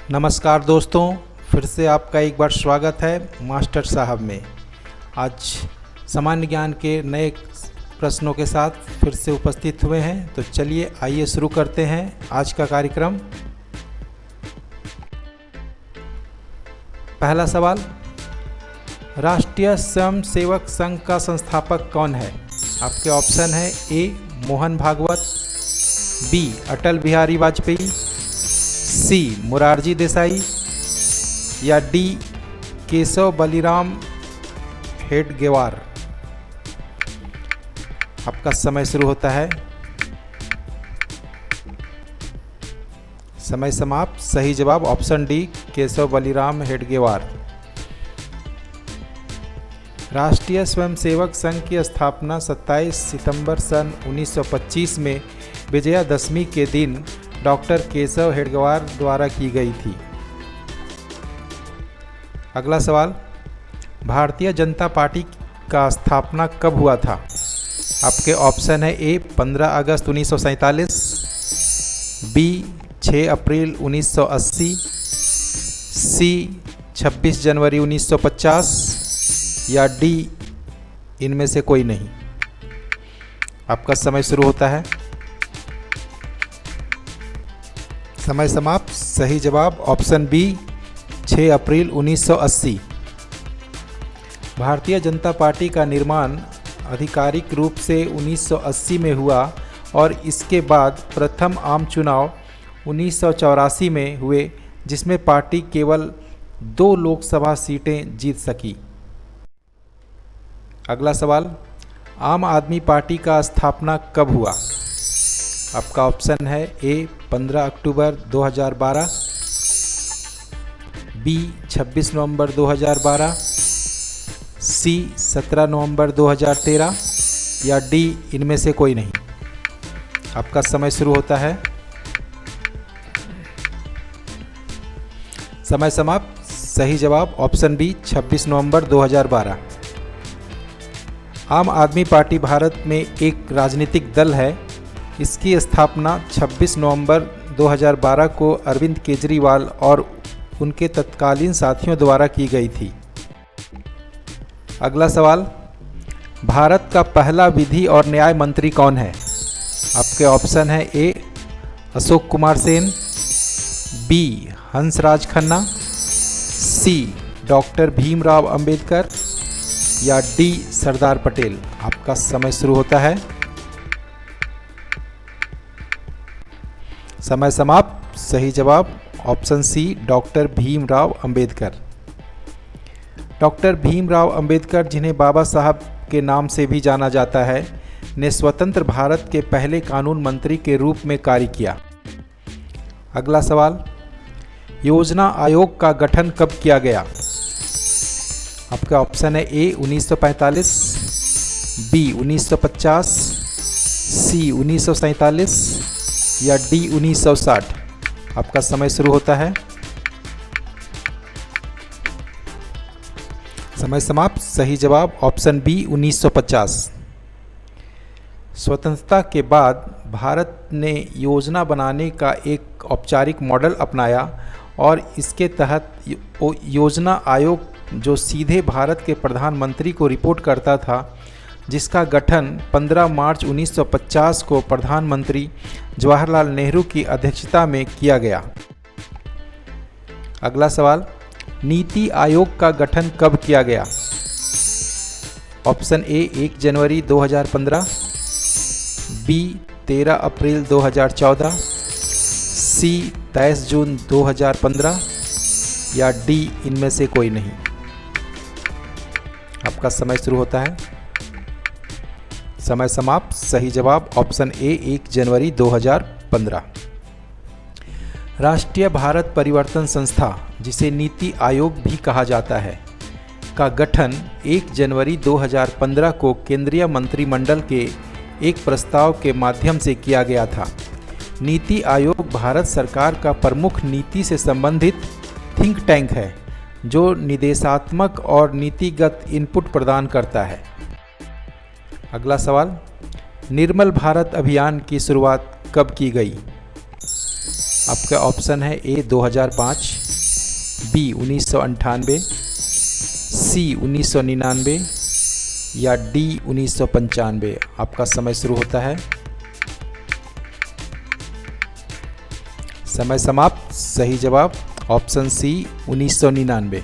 नमस्कार दोस्तों, फिर से आपका एक बार स्वागत है मास्टर साहब में। आज सामान्य ज्ञान के नए प्रश्नों के साथ फिर से उपस्थित हुए हैं। तो चलिए आइए शुरू करते हैं आज का कार्यक्रम। पहला सवाल, राष्ट्रीय स्वयंसेवक संघ का संस्थापक कौन है? आपके ऑप्शन है ए मोहन भागवत, बी अटल बिहारी वाजपेयी, सी मोरारजी देसाई या डी केशव बलिराम हेडगेवार। आपका समय शुरू होता है, समय समाप्त। सही जवाब ऑप्शन डी केशव बलिराम हेडगेवार। राष्ट्रीय स्वयंसेवक संघ की स्थापना 27 सितंबर सन 1925 में विजयादशमी के दिन डॉक्टर केशव हेडगेवार द्वारा की गई थी। अगला सवाल, भारतीय जनता पार्टी का स्थापना कब हुआ था? आपके ऑप्शन है ए 15 अगस्त 1947, बी 6 अप्रैल 1980, सी 26 जनवरी 1950 या डी इनमें से कोई नहीं। आपका समय शुरू होता है, समय समाप्त। सही जवाब ऑप्शन बी 6 अप्रैल 1980। भारतीय जनता पार्टी का निर्माण आधिकारिक रूप से 1980 में हुआ और इसके बाद प्रथम आम चुनाव 1984 में हुए, जिसमें पार्टी केवल 2 लोकसभा सीटें जीत सकी। अगला सवाल, आम आदमी पार्टी का स्थापना कब हुआ? आपका ऑप्शन है ए 15 अक्टूबर 2012, बी 26 नवंबर 2012, सी 17 नवंबर 2013 या डी इनमें से कोई नहीं। आपका समय शुरू होता है, समय समाप्त। सही जवाब ऑप्शन बी 26 नवंबर 2012। आम आदमी पार्टी भारत में एक राजनीतिक दल है। इसकी स्थापना 26 नवंबर 2012 को अरविंद केजरीवाल और उनके तत्कालीन साथियों द्वारा की गई थी। अगला सवाल, भारत का पहला विधि और न्याय मंत्री कौन है? आपके ऑप्शन है ए अशोक कुमार सेन, बी हंसराज खन्ना, सी डॉक्टर भीमराव अंबेडकर या डी सरदार पटेल। आपका समय शुरू होता है, समय समाप्त। सही जवाब option C doctor Bhimrao Ambedkar. Doctor Bhimrao Ambedkar, जिन्हें बाबा साहब के नाम से भी जाना जाता है, ने स्वतंत्र भारत के पहले कानून मंत्री के रूप में कार्य किया। अगला सवाल, योजना आयोग का गठन कब किया गया? आपका ऑप्शन है ए 1945, बी 1950, सी 1947 या डी 1960। आपका समय शुरू होता है, समय समाप्त। सही जवाब ऑप्शन बी 1950। स्वतंत्रता के बाद भारत ने योजना बनाने का एक औपचारिक मॉडल अपनाया और इसके तहत योजना आयोग, जो सीधे भारत के प्रधानमंत्री को रिपोर्ट करता था, जिसका गठन 15 मार्च 1950 को प्रधानमंत्री जवाहरलाल नेहरू की अध्यक्षता में किया गया। अगला सवाल, नीति आयोग का गठन कब किया गया? ऑप्शन ए 1 जनवरी 2015, बी 13 अप्रैल 2014, सी 23 जून 2015 या डी इनमें से कोई नहीं। आपका समय शुरू होता है, समय समाप्त। सही जवाब ऑप्शन ए 1 जनवरी 2015। राष्ट्रीय भारत परिवर्तन संस्था, जिसे नीति आयोग भी कहा जाता है, का गठन 1 जनवरी 2015 को केंद्रीय मंत्रिमंडल के एक प्रस्ताव के माध्यम से किया गया था। नीति आयोग भारत सरकार का प्रमुख नीति से संबंधित थिंक टैंक है, जो निर्देशात्मक और नीतिगत इनपुट प्रदान करता है। अगला सवाल, निर्मल भारत अभियान की शुरुआत कब की गई? आपका ऑप्शन है ए 2005, बी 1998, सी 1999 या डी 1995। आपका समय शुरू होता है। समय समाप्त। सही जवाब ऑप्शन सी 1999।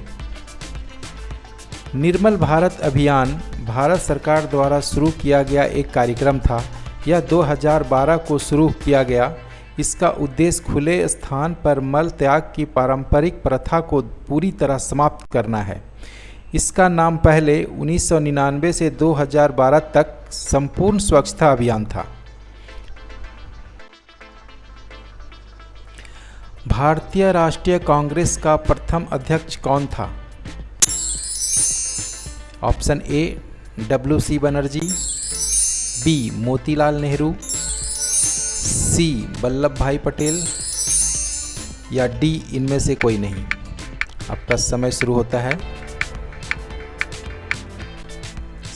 निर्मल भारत अभियान भारत सरकार द्वारा शुरू किया गया एक कार्यक्रम था। यह 2012 को शुरू किया गया। इसका उद्देश्य खुले स्थान पर मल त्याग की पारंपरिक प्रथा को पूरी तरह समाप्त करना है। इसका नाम पहले 1999 से 2012 तक संपूर्ण स्वच्छता अभियान था। भारतीय राष्ट्रीय कांग्रेस का प्रथम अध्यक्ष कौन था? Option A WC Banerjee, B Motilal Nehru, C Vallabhbhai Patel या डी इनमें से कोई नहीं। आपका समय शुरू होता है।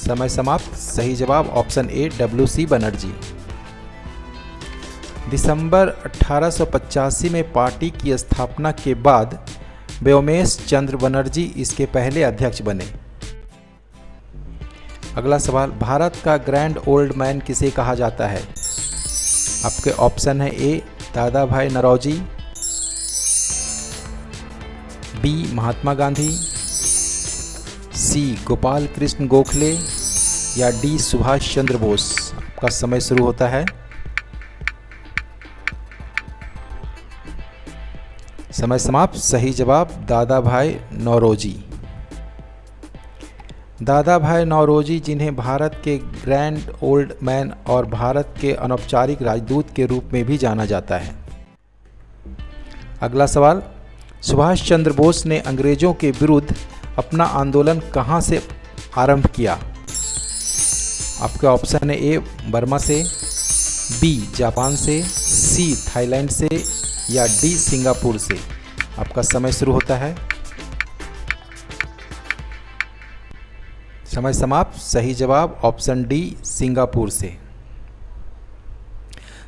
समय समाप्त। सही जवाब ऑप्शन ए WC बनर्जी। दिसंबर 1885 में पार्टी की स्थापना के बाद व्योमेश चंद्र बनर्जी इसके पहले अध्यक्ष बने। अगला सवाल, भारत का ग्रैंड ओल्ड मैन किसे कहा जाता है? आपके ऑप्शन है ए दादा भाई नौरोजी, बी महात्मा गांधी, सी गोपाल कृष्ण गोखले या डी सुभाष चंद्र बोस। आपका समय शुरू होता है। समय समाप्त। सही जवाब दादा भाई नौरोजी। दादा भाई नौरोजी, जिन्हें भारत के ग्रैंड ओल्ड मैन और भारत के अनौपचारिक राजदूत के रूप में भी जाना जाता है। अगला सवाल, सुभाष चंद्र बोस ने अंग्रेजों के विरुद्ध अपना आंदोलन कहां से आरंभ किया? आपके ऑप्शन है ए बर्मा से, बी जापान से, सी थाईलैंड से या डी सिंगापुर से। आपका समय शुरू होता है। समय समाप्त। सही जवाब ऑप्शन डी सिंगापुर से।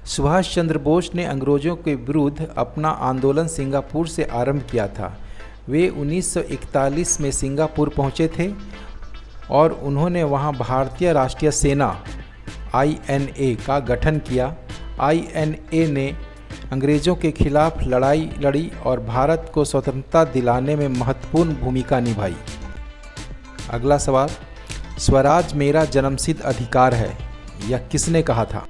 सुभाष चंद्र बोस ने अंग्रेजों के विरुद्ध अपना आंदोलन सिंगापुर से आरंभ किया था। वे 1941 में सिंगापुर पहुंचे थे और उन्होंने वहां भारतीय राष्ट्रीय सेना INA का गठन किया। INA ने अंग्रेज़ों के खिलाफ लड़ाई लड़ी और भारत को स्वतंत्रता दिलाने में महत्वपूर्ण भूमिका निभाई। अगला सवाल, स्वराज मेरा जन्मसिद्ध अधिकार है, यह किसने कहा था?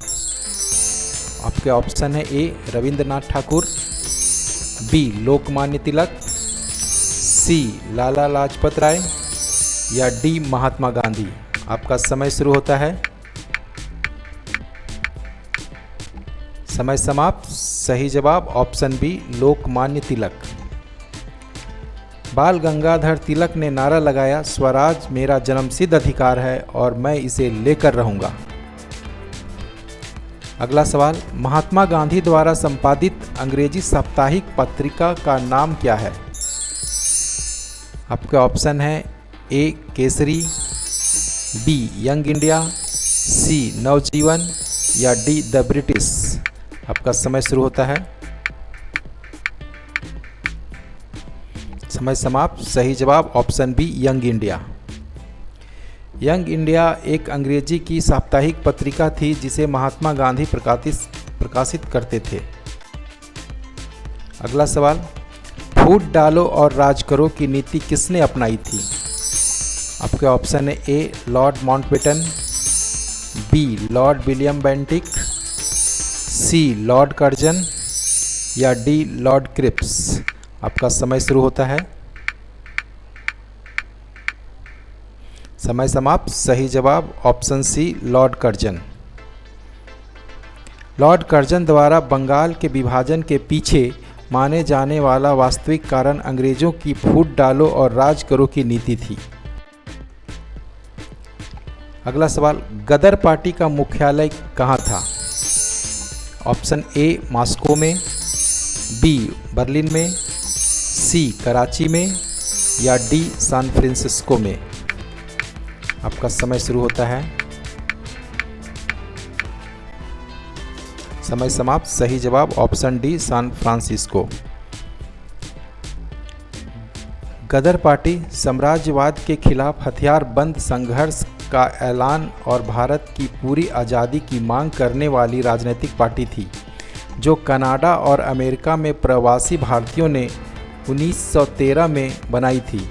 आपके ऑप्शन है ए रविंद्रनाथ ठाकुर, बी लोकमान्य तिलक, सी लाला लाजपत राय या डी महात्मा गांधी। आपका समय शुरू होता है। समय समाप्त। सही जवाब ऑप्शन बी लोकमान्य तिलक। बाल गंगाधर तिलक ने नारा लगाया, स्वराज मेरा जन्मसिद्ध अधिकार है और मैं इसे लेकर रहूंगा। अगला सवाल, महात्मा गांधी द्वारा संपादित अंग्रेजी साप्ताहिक पत्रिका का नाम क्या है? आपके ऑप्शन है ए केसरी, बी यंग इंडिया, सी नवजीवन या डी द ब्रिटिश। आपका समय शुरू होता है। समय समाप्त। सही जवाब option be young India. Young India एक अंग्रेजी की साप्ताहिक पत्रिका थी जिसे महात्मा गांधी प्रकाशित करते थे। अगला सवाल, फूट डालो और राज करो की नीति किसने अपनाई थी? आपके ऑप्शन है A lord Mountbatten, B lord William Bentinck, C lord Curzon या डी लॉर्ड क्रिप्स। आपका समय शुरू होता है। समय समाप्त। सही जवाब option C lord Curzon. Lord Curzon द्वारा बंगाल के विभाजन के पीछे माने जाने वाला वास्तविक कारण अंग्रेजों की फूट डालो और राज करो की नीति थी। अगला सवाल, गदर पार्टी का मुख्यालय कहाँ था? ऑप्शन ए मॉस्को में, बी बर्लिन में, सी कराची में या डी सैन फ्रांसिस्को में। आपका समय शुरू होता है। समय समाप्त। सही जवाब ऑप्शन डी सैन फ्रांसिस्को। गदर पार्टी साम्राज्यवाद के खिलाफ हथियार बंद संघर्ष का ऐलान और भारत की पूरी आज़ादी की मांग करने वाली राजनीतिक पार्टी थी, जो कनाडा और अमेरिका में प्रवासी भारतीयों ने 1913 में बनाई थी।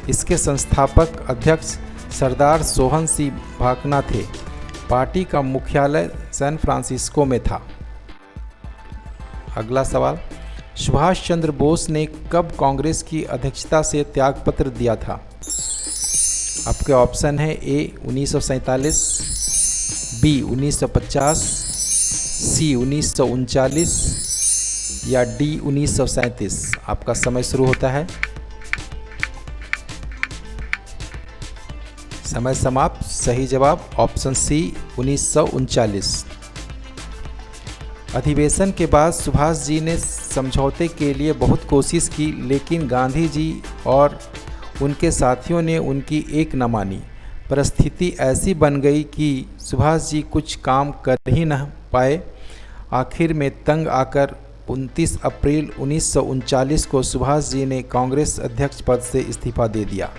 इसके संस्थापक अध्यक्ष सरदार सोहन सिंह भाकना थे। पार्टी का मुख्यालय सैन फ्रांसिस्को में था। अगला सवाल, सुभाष चंद्र बोस ने कब कांग्रेस की अध्यक्षता से त्यागपत्र दिया था? आपके ऑप्शन है ए 1947, बी 1950, सी 1939 या डी 1937। आपका समय शुरू होता है। समय समाप्त। सही जवाब ऑप्शन सी 1939। अधिवेशन के बाद सुभाष जी ने समझौते के लिए बहुत कोशिश की, लेकिन गांधी जी और उनके साथियों ने उनकी एक न मानी। परिस्थिति ऐसी बन गई कि सुभाष जी कुछ काम कर ही न पाए। आखिर में तंग आकर 29 अप्रैल 1939 को सुभाष जी ने कांग्रेस अध्यक्ष पद से इस्तीफा दे दिया।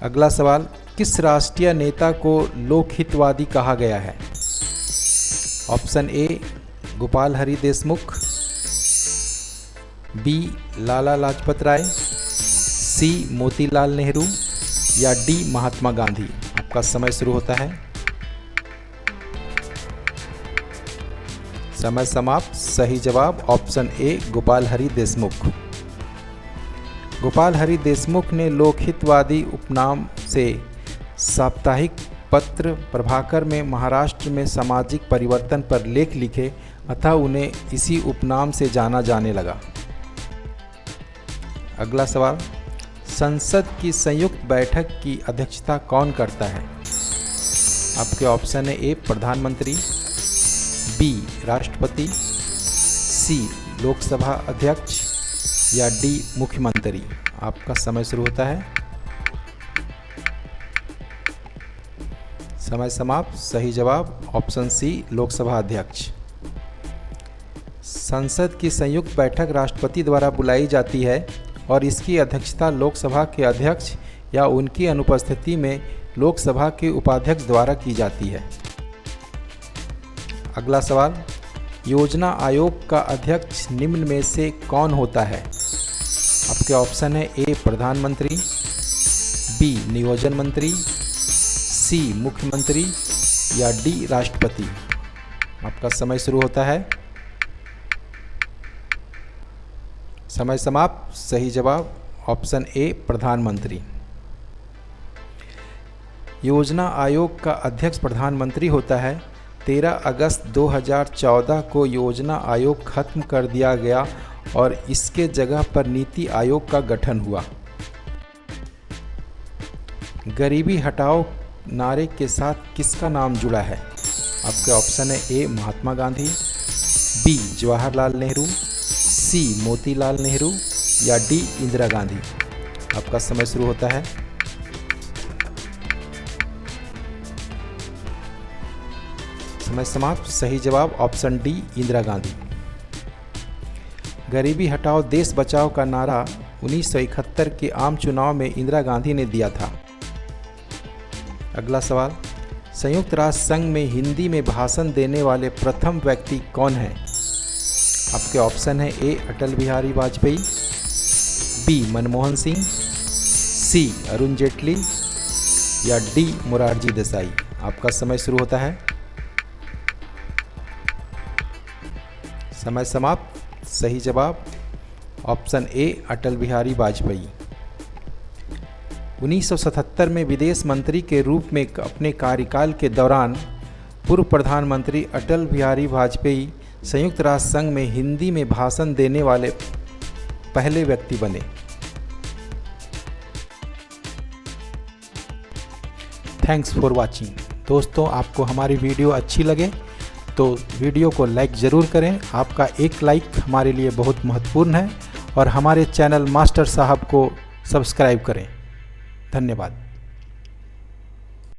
अगला सवाल, किस राष्ट्रीय नेता को लोकहितवादी कहा गया है? Option A Gopal Hari Deshmukh, B Lala Lajpat Rai, C Motilal Nehru या डी महात्मा गांधी। आपका समय शुरू होता है। समय समाप्त। सही जवाब ऑप्शन ए गोपाल हरि देशमुख। गोपाल हरि देशमुख ने लोकहितवादी उपनाम से साप्ताहिक पत्र प्रभाकर में महाराष्ट्र में सामाजिक परिवर्तन पर लेख लिखे, अतः उन्हें इसी उपनाम से जाना जाने लगा। अगला सवाल, संसद की संयुक्त बैठक की अध्यक्षता कौन करता है? आपके ऑप्शन है ए प्रधानमंत्री, बी राष्ट्रपति, सी लोकसभा अध्यक्ष या डी मुख्यमंत्री। आपका समय शुरू होता है। समय समाप्त। सही जवाब ऑप्शन सी लोकसभा अध्यक्ष। संसद की संयुक्त बैठक राष्ट्रपति द्वारा बुलाई जाती है और इसकी अध्यक्षता लोकसभा के अध्यक्ष या उनकी अनुपस्थिति में लोकसभा के उपाध्यक्ष द्वारा की जाती है। अगला सवाल, योजना आयोग का अध्यक्ष निम्न में से कौन होता है? आपके ऑप्शन है ए प्रधानमंत्री, बी नियोजन मंत्री, सी मुख्यमंत्री या डी राष्ट्रपति। आपका समय शुरू होता है। समय समाप्त। सही जवाब ऑप्शन ए प्रधानमंत्री। योजना आयोग का अध्यक्ष प्रधानमंत्री होता है। 13 अगस्त 2014 को योजना आयोग खत्म कर दिया गया और इसके जगह पर नीति आयोग का गठन हुआ। गरीबी हटाओ नारे के साथ किसका नाम जुड़ा है? आपके ऑप्शन है ए महात्मा गांधी, बी जवाहरलाल नेहरू, सी मोतीलाल नेहरू या डी इंदिरा गांधी। आपका समय शुरू होता है। समय समाप्त। सही जवाब ऑप्शन डी इंदिरा गांधी। गरीबी हटाओ देश बचाओ का नारा 1971 के आम चुनाव में इंदिरा गांधी ने दिया था। अगला सवाल, संयुक्त राष्ट्र संघ में हिंदी में भाषण देने वाले प्रथम व्यक्ति कौन है? आपके ऑप्शन है ए अटल बिहारी वाजपेयी, बी मनमोहन सिंह, सी अरुण जेटली या डी मोरारजी देसाई। आपका समय शुरू होता है। समय समाप्त। सही जवाब ऑप्शन ए अटल बिहारी वाजपेयी। 1977 में विदेश मंत्री के रूप में अपने कार्यकाल के दौरान पूर्व प्रधानमंत्री अटल बिहारी वाजपेयी संयुक्त राष्ट्र संघ में हिंदी में भाषण देने वाले पहले व्यक्ति बने। Thanks for watching. दोस्तों, आपको हमारी वीडियो अच्छी लगे तो वीडियो को लाइक ज़रूर करें। आपका एक लाइक हमारे लिए बहुत महत्वपूर्ण है और हमारे चैनल मास्टर साहब को सब्सक्राइब करें। धन्यवाद।